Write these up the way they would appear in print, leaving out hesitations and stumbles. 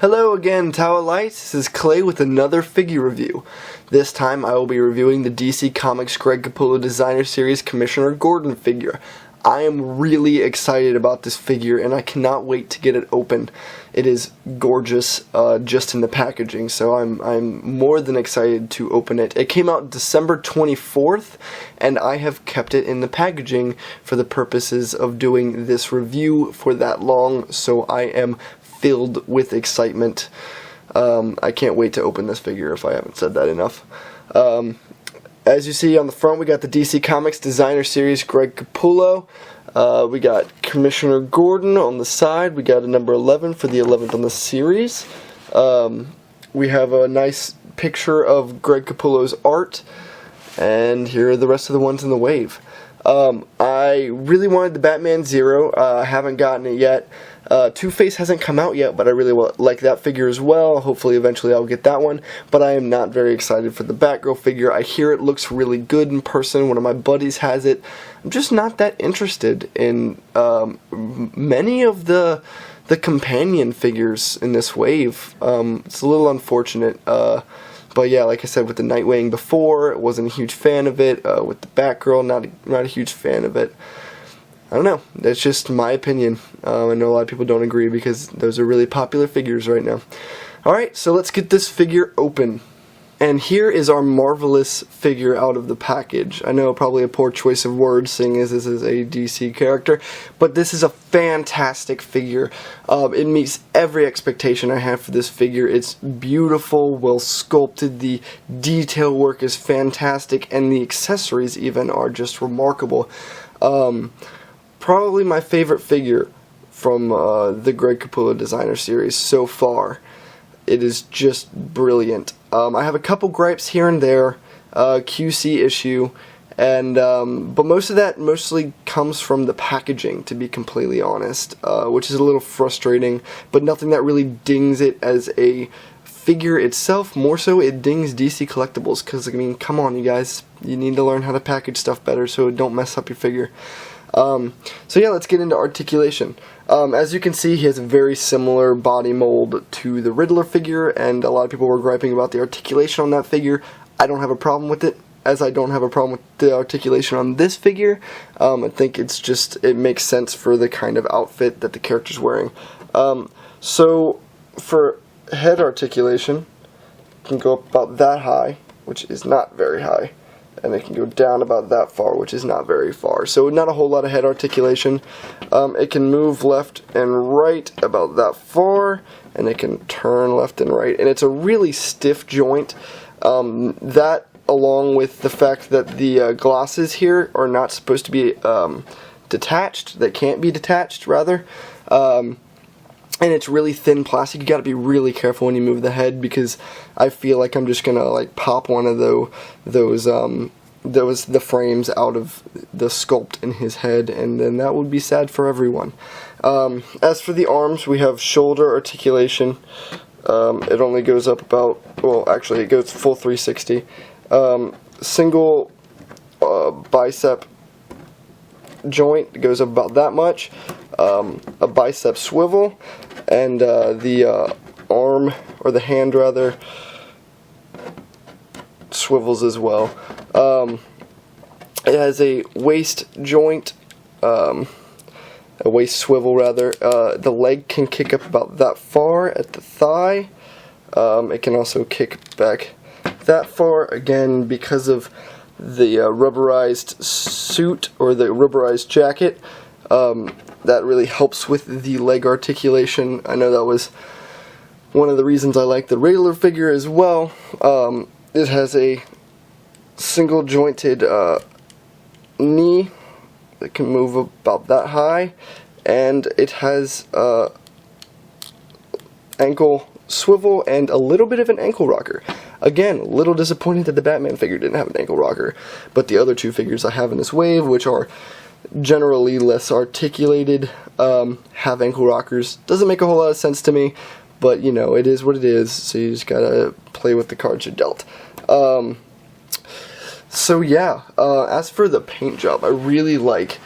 Hello again, Towelite. This is Clay with another figure review. This time I will be reviewing the DC Comics Greg Capullo Designer Series Commissioner Gordon figure. I am really excited about this figure and I cannot wait to get it open. It is gorgeous just in the packaging, so I'm more than excited to open it. It came out December 24th and I have kept it in the packaging for the purposes of doing this review for that long, so I am filled with excitement. I can't wait to open this figure if I haven't said that enough. As you see on the front, we got the DC Comics Designer Series Greg Capullo. We got Commissioner Gordon on the side. We got a number 11 for the 11th on the series. We have a nice picture of Greg Capullo's art. And here are the rest of the ones in the wave. I really wanted the Batman Zero. I haven't gotten it yet. Two-Face hasn't come out yet, but I really like that figure as well. Hopefully eventually I'll get that one, but I am not very excited for the Batgirl figure. I hear it looks really good in person. One of my buddies has it. I'm just not that interested in many of the companion figures in this wave. It's a little unfortunate. But yeah, like I said, with the Nightwing before, I wasn't a huge fan of it. With the Batgirl, not a huge fan of it. I don't know. That's just my opinion. I know a lot of people don't agree because those are really popular figures right now. Alright, so let's get this figure open. And here is our marvelous figure out of the package. I know probably a poor choice of words seeing as this is a DC character, but this is a fantastic figure. It meets every expectation I have for this figure. It's beautiful, well sculpted, the detail work is fantastic, and the accessories even are just remarkable. Probably my favorite figure from the Greg Capullo Designer Series so far. It is just brilliant. I have a couple gripes here and there, QC issue, and but most of that mostly comes from the packaging, to be completely honest, which is a little frustrating, but nothing that really dings it as a figure itself. More so it dings DC Collectibles, because I mean, come on you guys, you need to learn how to package stuff better so don't mess up your figure. So yeah, let's get into articulation. As you can see, he has a very similar body mold to the Riddler figure, and a lot of people were griping about the articulation on that figure. I don't have a problem with it, as I don't have a problem with the articulation on this figure. I think it makes sense for the kind of outfit that the character's wearing. So for head articulation, it can go up about that high, which is not very high. And it can go down about that far, which is not very far. So not a whole lot of head articulation. It can move left and right about that far, and it can turn left and right. And it's a really stiff joint. That, along with the fact that the glosses here are not supposed to be detached. They can't be detached, rather. And it's really thin plastic. You got to be really careful when you move the head, because I feel like I'm just gonna like pop one of the frames out of the sculpt in his head, and then that would be sad for everyone. As for the arms, we have shoulder articulation. It only goes up about, well, actually it goes full 360. Single bicep joint goes up about that much. A bicep swivel, and the arm, or the hand rather, swivels as well. It has a waist joint, a waist swivel rather. The leg can kick up about that far at the thigh. It can also kick back that far, again because of the rubberized suit, or the rubberized jacket. That really helps with the leg articulation. I know that was one of the reasons I like the Riddler figure as well. It has a single jointed knee that can move about that high, and it has ankle swivel and a little bit of an ankle rocker. Again, a little disappointed that the Batman figure didn't have an ankle rocker, but the other two figures I have in this wave, which are generally less articulated, have ankle rockers. Doesn't make a whole lot of sense to me, but you know, it is what it is, so you just gotta play with the cards you're dealt. So yeah, as for the paint job, I really like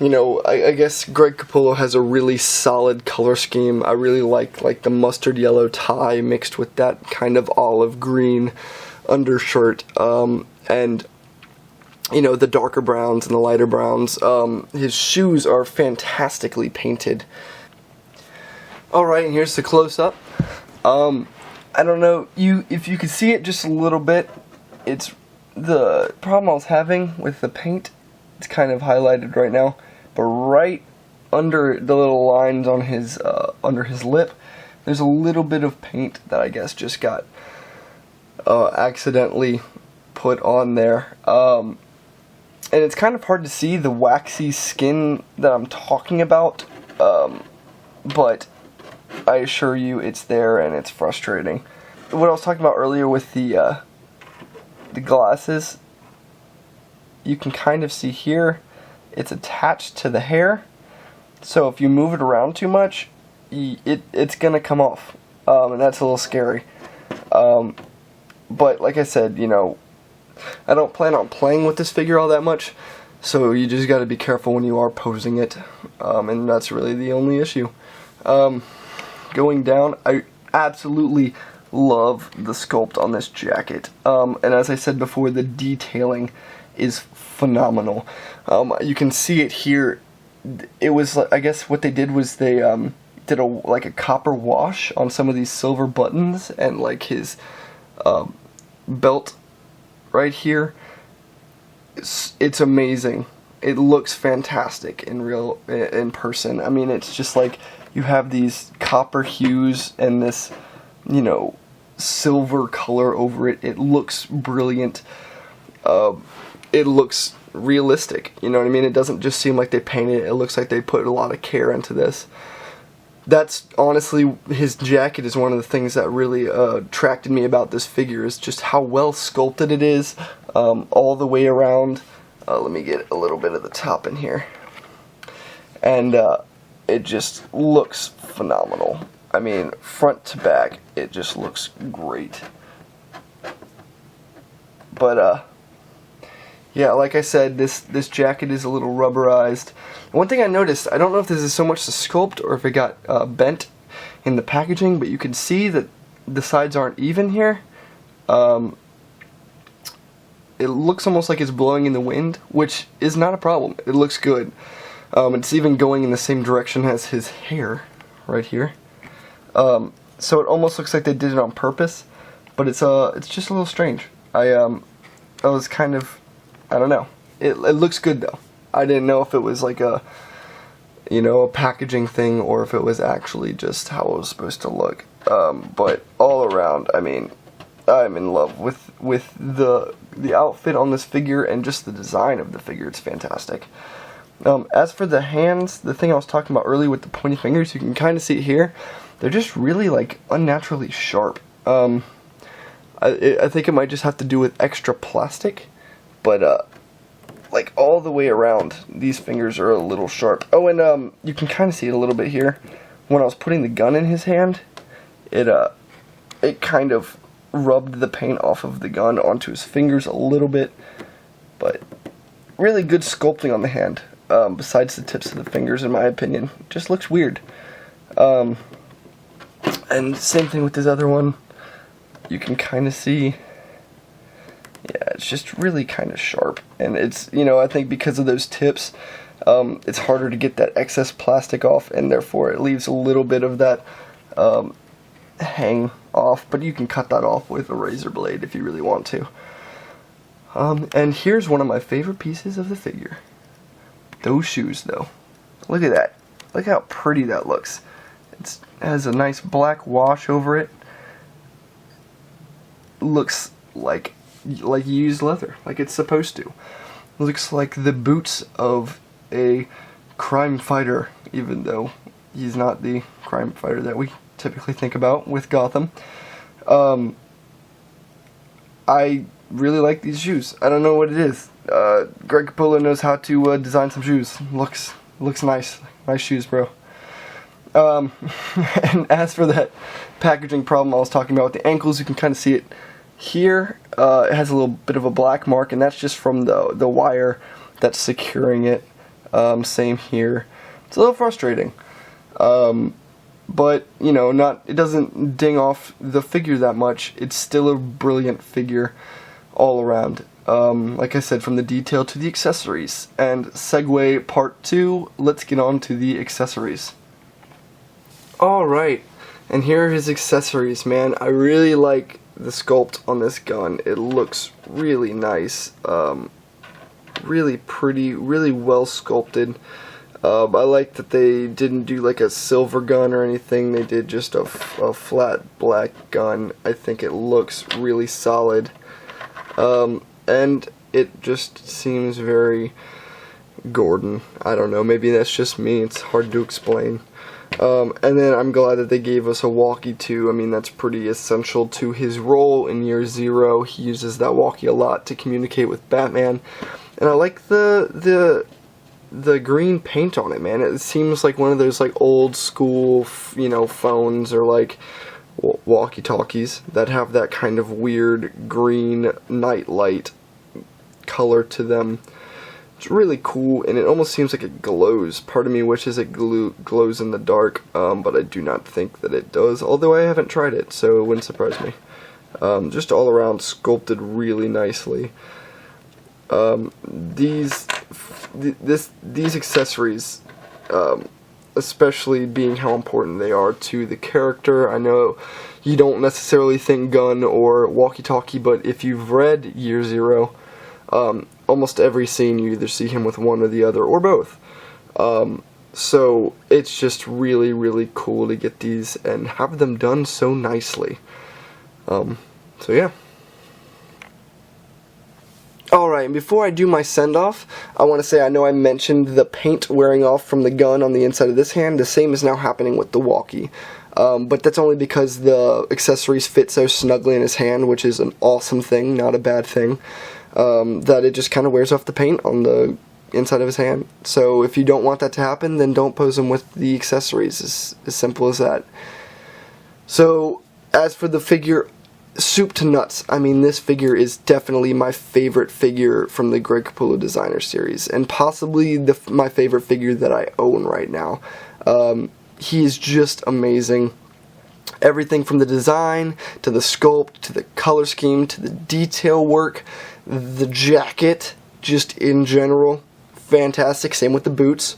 you know, I guess Greg Capullo has a really solid color scheme. I really like the mustard yellow tie mixed with that kind of olive green undershirt, and you know, the darker browns and the lighter browns. His shoes are fantastically painted. Alright, and here's the close-up. I don't know if you could see it just a little bit. It's the problem I was having with the paint. It's kind of highlighted right now, but right under the little lines on his under his lip, there's a little bit of paint that I guess just got accidentally put on there. And it's kind of hard to see the waxy skin that I'm talking about, but I assure you it's there and it's frustrating. What I was talking about earlier with the glasses, you can kind of see here it's attached to the hair, so if you move it around too much, it's gonna come off, and that's a little scary. But like I said, you know, I don't plan on playing with this figure all that much, so you just gotta be careful when you are posing it, and that's really the only issue. Going down, I absolutely love the sculpt on this jacket, and as I said before, the detailing is phenomenal. You can see it here. It was, I guess what they did was they did like a copper wash on some of these silver buttons, and like his belt right here. It's amazing. It looks fantastic in person. I mean, it's just like you have these copper hues and this, you know, silver color over it. It looks brilliant. It looks realistic, you know what I mean? It doesn't just seem like they painted it. It looks like they put a lot of care into this. That's honestly, his jacket is one of the things that really attracted me about this figure, is just how well sculpted it is, all the way around. Let me get a little bit of the top in here. And it just looks phenomenal. I mean, front to back, it just looks great. But yeah, like I said, this jacket is a little rubberized. One thing I noticed, I don't know if this is so much the sculpt or if it got bent in the packaging, but you can see that the sides aren't even here. It looks almost like it's blowing in the wind, which is not a problem. It looks good. It's even going in the same direction as his hair right here. So it almost looks like they did it on purpose, but it's just a little strange. I was kind of, I don't know. It looks good though. I didn't know if it was like a, you know, a packaging thing or if it was actually just how it was supposed to look. But all around, I mean, I'm in love with the outfit on this figure and just the design of the figure. It's fantastic. As for the hands, the thing I was talking about earlier with the pointy fingers, you can kind of see it here. They're just really like unnaturally sharp. I think it might just have to do with extra plastic, but like all the way around, these fingers are a little sharp. Oh, and you can kind of see it a little bit here. When I was putting the gun in his hand, it kind of rubbed the paint off of the gun onto his fingers a little bit, but really good sculpting on the hand. Besides the tips of the fingers, in my opinion, just looks weird. And same thing with this other one. You can kind of see, yeah, it's just really kind of sharp, and it's, you know, I think because of those tips, it's harder to get that excess plastic off, and therefore it leaves a little bit of that hang off, but you can cut that off with a razor blade if you really want to. And here's one of my favorite pieces of the figure. Those shoes, though. Look at that. Look how pretty that looks. It has a nice black wash over it. Looks like used leather, like it's supposed to. Looks like the boots of a crime fighter, even though he's not the crime fighter that we typically think about with Gotham. I really like these shoes. I don't know what it is. Greg Capullo knows how to design some shoes. Looks nice. Nice shoes, bro. And as for that packaging problem I was talking about with the ankles, you can kind of see it here. It has a little bit of a black mark, and that's just from the wire that's securing it. Same here. It's a little frustrating. But, you know, it doesn't ding off the figure that much. It's still a brilliant figure all around. Like I said, from the detail to the accessories. And segue part 2, let's get on to the accessories. Alright, and here are his accessories, man. I really like the sculpt on this gun. It looks really nice. Really pretty, really well sculpted. I like that they didn't do like a silver gun or anything. They did just a flat black gun. I think it looks really solid. And it just seems very Gordon. I don't know, maybe that's just me. It's hard to explain. And then I'm glad that they gave us a walkie too. I mean, that's pretty essential to his role in Year Zero. He uses that walkie a lot to communicate with Batman. And I like the green paint on it, man. It seems like one of those like old school, you know, phones or like walkie-talkies that have that kind of weird green nightlight color to them. It's really cool, and it almost seems like it glows. Part of me wishes it glows in the dark, but I do not think that it does, although I haven't tried it, so it wouldn't surprise me. Just all around sculpted really nicely. These accessories, especially being how important they are to the character. I know you don't necessarily think gun or walkie-talkie, but if you've read Year Zero, almost every scene you either see him with one or the other, or both. So it's just really, really cool to get these and have them done so nicely. So yeah. Alright, and before I do my send-off, I want to say I know I mentioned the paint wearing off from the gun on the inside of this hand. The same is now happening with the walkie. But that's only because the accessories fit so snugly in his hand, which is an awesome thing, not a bad thing, that it just kind of wears off the paint on the inside of his hand. So if you don't want that to happen, then don't pose him with the accessories. As simple as that. So, as for the figure, soup to nuts. I mean, this figure is definitely my favorite figure from the Greg Capullo designer series, and possibly my favorite figure that I own right now. He is just amazing. Everything from the design, to the sculpt, to the color scheme, to the detail work, the jacket, just in general, fantastic. Same with the boots.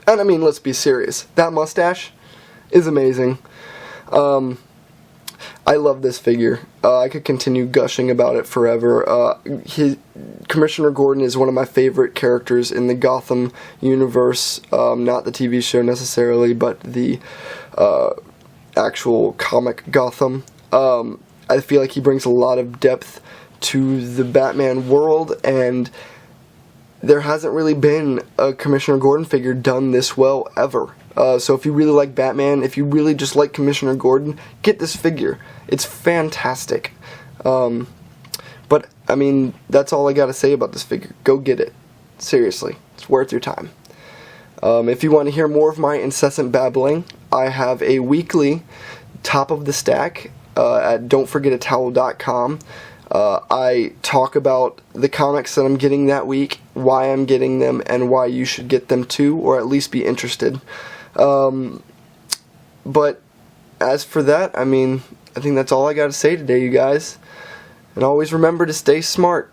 And I mean, let's be serious. That mustache is amazing. I love this figure. I could continue gushing about it forever. Commissioner Gordon is one of my favorite characters in the Gotham universe. Not the TV show necessarily, but the actual comic Gotham. I feel like he brings a lot of depth to the Batman world, and there hasn't really been a Commissioner Gordon figure done this well ever. So if you really like Batman, if you really just like Commissioner Gordon, get this figure. It's fantastic. But, I mean, that's all I gotta say about this figure. Go get it. Seriously. It's worth your time. If you want to hear more of my incessant babbling, I have a weekly top of the stack at don'tforgetatowel.com. I talk about the comics that I'm getting that week, why I'm getting them, and why you should get them too, or at least be interested. But as for that, I mean, I think that's all I got to say today, you guys. And always remember to stay smart.